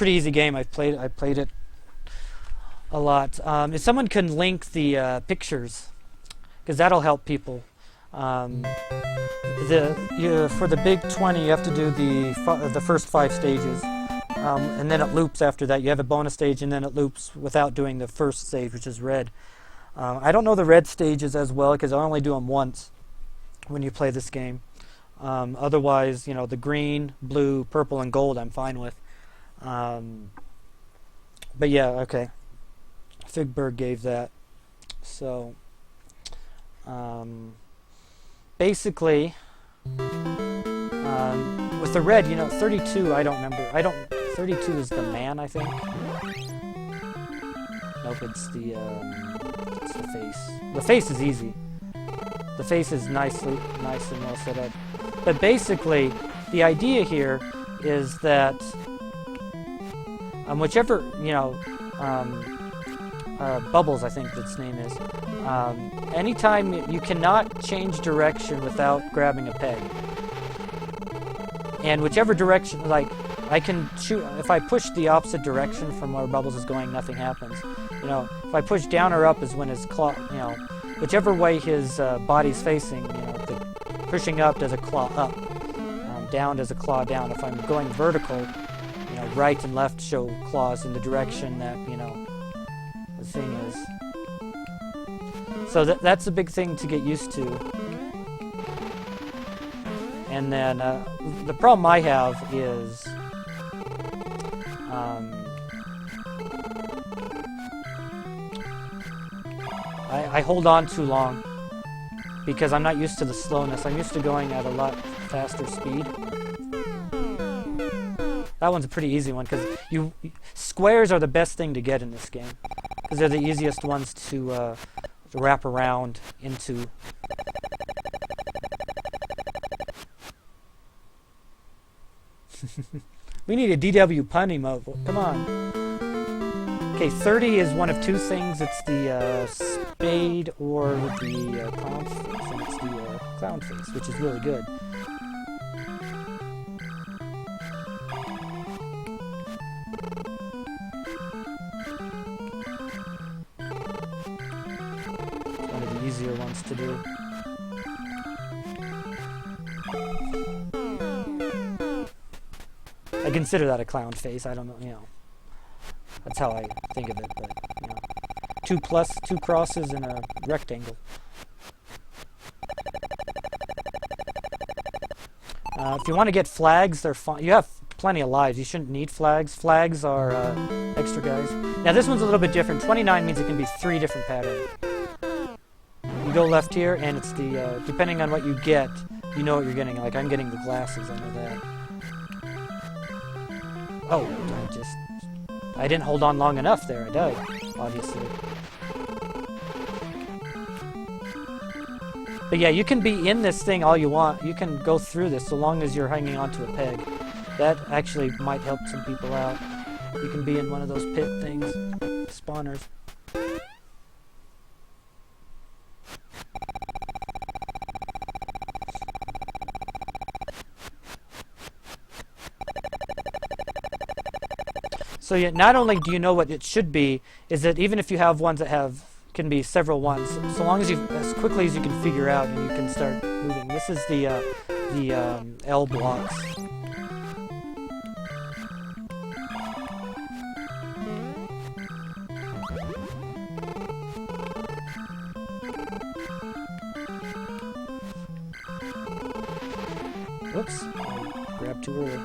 pretty easy game. I played it a lot. If someone can link the pictures, because that'll help people. For the big 20, you have to do the first 5 stages, and then it loops after that. You have a bonus stage, and then it loops without doing the first stage, which is red. I don't know the red stages as well because I only do them once when you play this game. Otherwise, you know, the green, blue, purple, and gold I'm fine with. But yeah, okay. Figberg gave that. So basically, with the red, you know, 32, I don't remember. 32 is the man, I think. Nope, it's the face. The face is easy. The face is nice and well set up. But basically, the idea here is that whichever, you know, Bubbles, I think its name is, anytime you cannot change direction without grabbing a peg. And whichever direction, like, I can shoot, if I push the opposite direction from where Bubbles is going, nothing happens. You know, if I push down or up is when his claw, you know, whichever way his body's facing, you know, pushing up does a claw up, down does a claw down. If I'm going vertical, you know, right and left show claws in the direction that, you know, the thing is. So that's a big thing to get used to. And then the problem I have is I hold on too long because I'm not used to the slowness. I'm used to going at a lot faster speed. That one's a pretty easy one because squares are the best thing to get in this game because they're the easiest ones to wrap around into. We need a DW pun emote. Come on. Okay, 30 is one of 2 things. It's the spade or the clown face, and it's the clown face, which is really good. It's one of the easier ones to do. I consider that a clown face. I don't know, you know. That's how I think of it, but, you know. 2 crosses and a rectangle. If you want to get flags, they're fine. You have plenty of lives. You shouldn't need flags. Flags are extra guys. Now this one's a little bit different. 29 means it can be 3 different patterns. You go left here, and it's the, depending on what you get, you know what you're getting. Like, I'm getting the glasses, I know that. Oh, I didn't hold on long enough there. I died, obviously. But yeah, you can be in this thing all you want. You can go through this so long as you're hanging onto a peg. That actually might help some people out. You can be in one of those pit things, spawners. So yeah, not only do you know what it should be, is that even if you have ones that can be several ones, so long as as quickly as you can figure out, and you can start moving. This is the L blocks. Whoops, I grabbed too early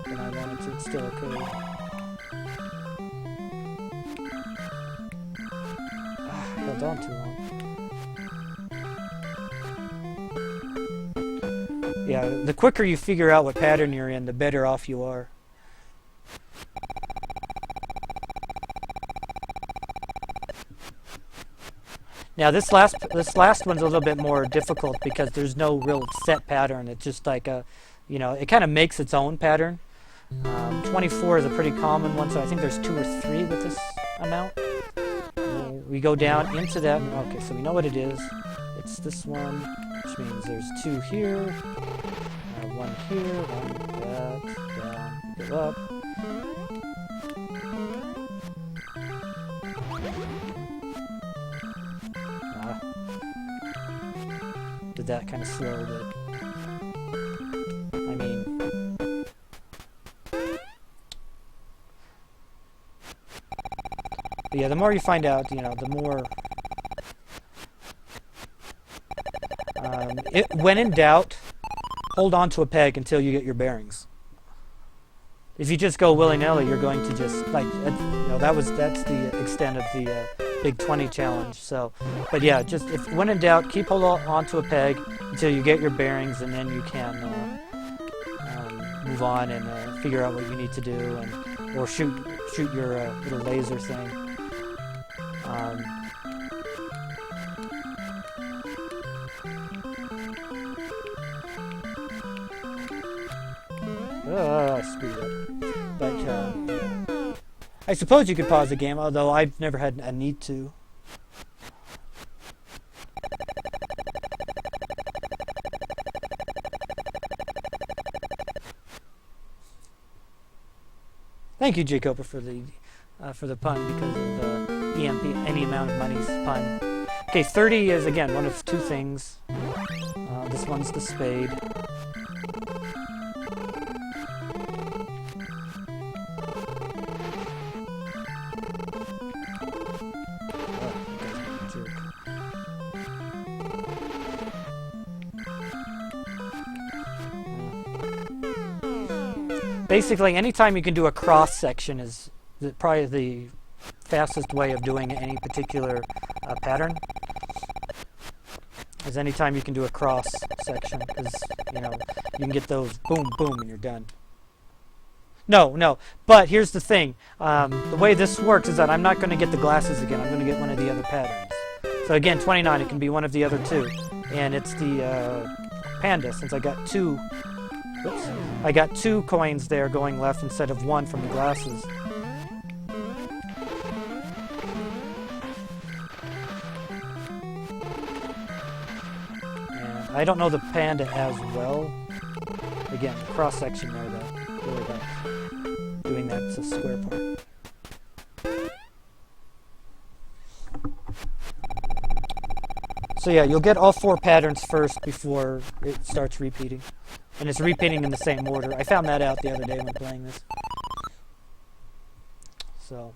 than I wanted to. It's still okay. Held on too long. Yeah, the quicker you figure out what pattern you're in, the better off you are. Now this last one's a little bit more difficult because there's no real set pattern. It's just like a, you know, it kind of makes its own pattern. 24 is a pretty common one, so I think there's 2 or 3 with this amount. We go down into that. Okay, so we know what it is. It's this one, which means there's 2 here, 1 here, 1 that, down, go up. did that kind of slow, but I mean, but yeah, the more you find out, you know, the more. When in doubt, hold on to a peg until you get your bearings. If you just go willy-nilly, you're going to just, like, you know, that's the extent of the Big 20 challenge. So, but yeah, just when in doubt, keep hold on to a peg until you get your bearings, and then you can move on and figure out what you need to do, and or shoot your little laser thing. I screwed up. But yeah. I suppose you could pause the game, although I've never had a need to. Thank you, Jacoba, for the pun, because of the EMP, any amount of money's pun. Okay, 30 is again one of two things. This one's the spade. Basically, anytime you can do a cross section is probably the fastest way of doing any particular pattern. Is anytime you can do a cross section, because you know you can get those boom boom and you're done. No, but here's the thing. The way this works is that I'm not going to get the glasses again. I'm going to get one of the other patterns. So again, 29. It can be one of the other two, and it's the panda, since I got two. Oops. I got 2 coins there going left instead of 1 from the glasses. And I don't know the panda as well. Again, the cross section there, really about doing that square part. So yeah, you'll get all 4 patterns first before it starts repeating. And it's repeating in the same order. I found that out the other day when playing this. So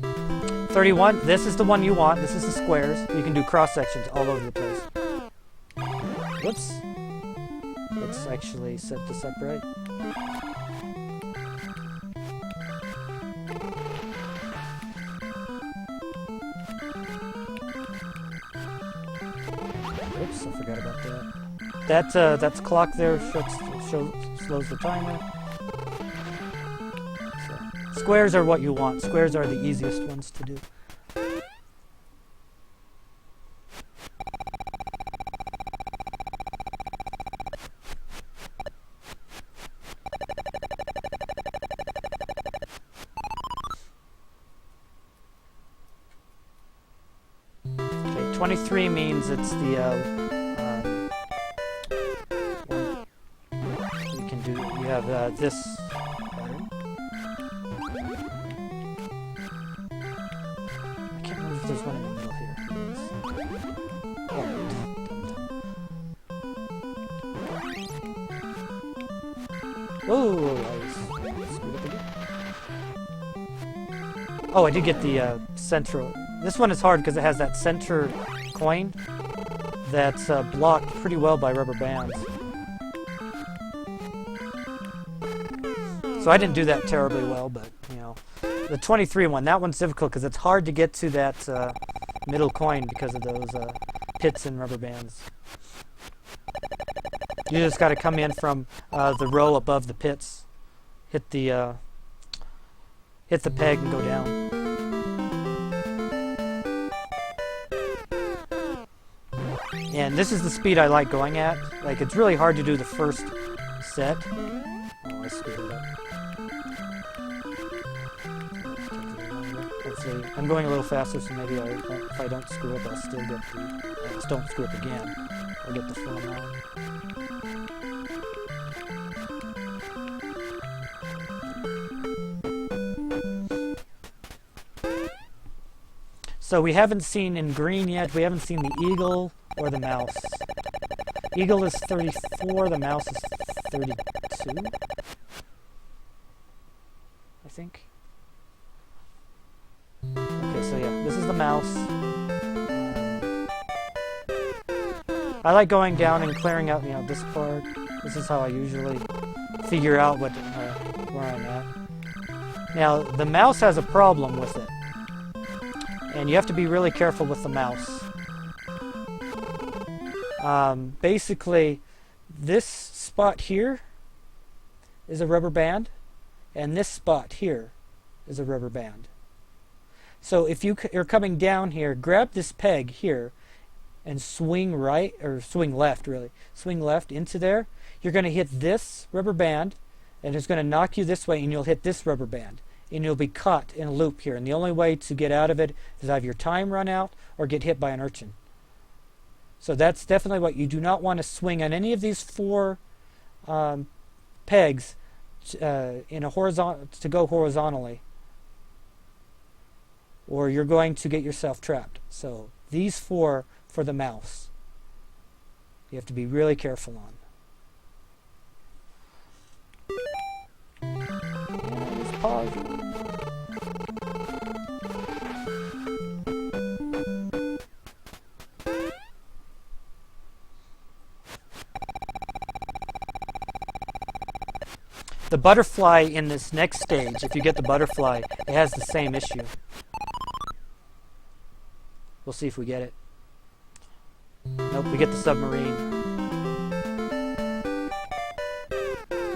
31, this is the one you want. This is the squares. You can do cross sections all over the place. Whoops. Let's actually set this up right. Oops, I forgot about that. That's clock there, slows the timer. So, squares are what you want. Squares are the easiest ones to do. Okay, 23 means it's the you have this pattern. I can't remember if there's one in the middle here. Oh, I screwed up again. Oh, I did get the central. This one is hard because it has that center coin that's blocked pretty well by rubber bands. So I didn't do that terribly well, but, you know, the 23 one, that one's difficult because it's hard to get to that middle coin because of those pits and rubber bands. You just got to come in from the row above the pits, hit the peg and go down. And this is the speed I like going at. Like, it's really hard to do the first set. Oh, I screwed it up. I'm going a little faster, so maybe if I don't screw up, I'll still get the... just don't screw up again. I'll get the full amount. So we haven't seen in green yet, we haven't seen the eagle. or the mouse. Eagle is 34, the mouse is 32, I think. Okay, so yeah, this is the mouse. I like going down and clearing out, this part. This is how I usually figure out where I'm at. Now, the mouse has a problem with it. And you have to be really careful with the mouse. Basically, this spot here is a rubber band, and this spot here is a rubber band. So if you're coming down here, grab this peg here and swing right, or swing left really, swing left into there. You're going to hit this rubber band, and it's going to knock you this way, and you'll hit this rubber band, and you'll be caught in a loop here. And the only way to get out of it is have your time run out or get hit by an urchin. So that's definitely what you do not want to swing on any of these four pegs in a horizontal to go horizontally, or you're going to get yourself trapped. So these four for the mouse, you have to be really careful on. And just pause. The butterfly in this next stage, if you get the butterfly, it has the same issue. We'll see if we get it. Nope, we get the submarine.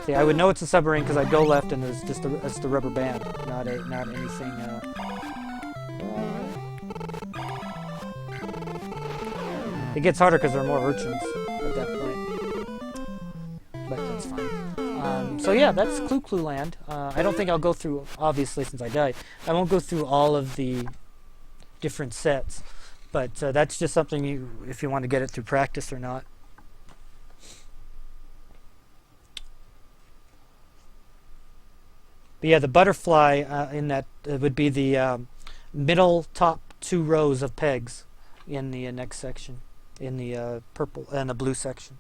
See, I would know it's a submarine because I'd go left and there's just it's the rubber band, not anything. It gets harder because there are more urchins at that point, but that's fine. So yeah, that's Clu CLu Land. I don't think I'll go through, obviously since I died, I won't go through all of the different sets, but that's just something if you want to get it through practice or not. But yeah, the butterfly in that would be the middle top two rows of pegs in the next section, in the purple and the blue section.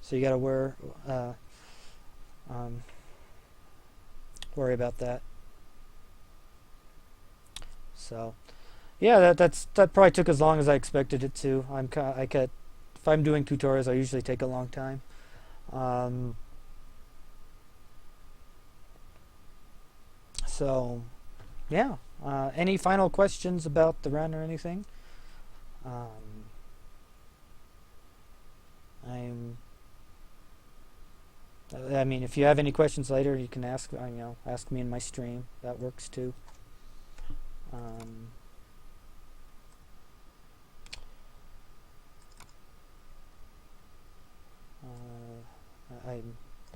So you got to worry about that. So yeah, that probably took as long as I expected it to. If I'm doing tutorials, I usually take a long time. So yeah, any final questions about the run or anything? I mean, if you have any questions later, you can ask me in my stream. That works too.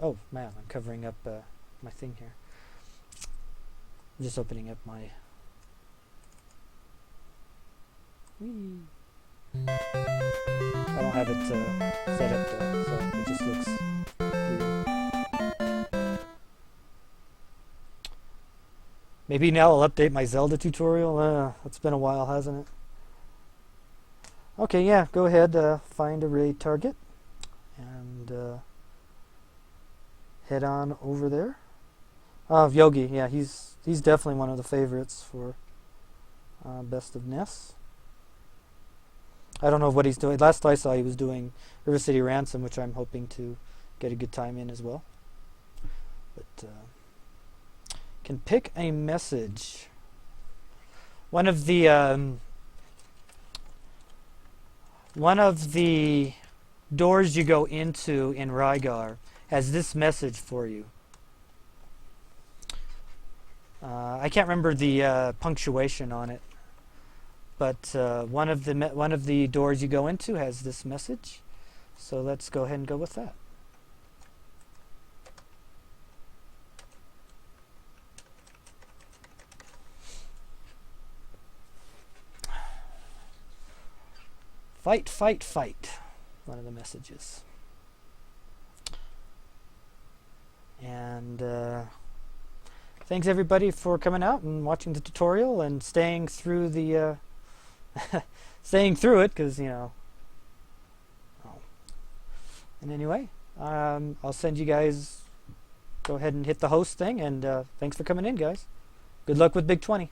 Oh man, I'm covering up my thing here. I'm just opening up my. I don't have it set up though, so it just looks weird. Maybe now I'll update my Zelda tutorial. It's been a while, hasn't it? Okay, yeah, go ahead, find a raid target, and head on over there. Yogi, yeah, he's definitely one of the favorites for Best of Ness. I don't know what he's doing. Last I saw, he was doing River City Ransom, which I'm hoping to get a good time in as well. But can pick a message. One of the doors you go into in Rygar has this message for you. I can't remember the punctuation on it, but one of the doors you go into has this message. So let's go ahead and go with that. Fight, fight, fight. One of the messages. And thanks everybody for coming out and watching the tutorial and staying through the staying through it, because, you know. Oh. And anyway, I'll send you guys, go ahead and hit the host thing, and thanks for coming in, guys. Good luck with Big 20.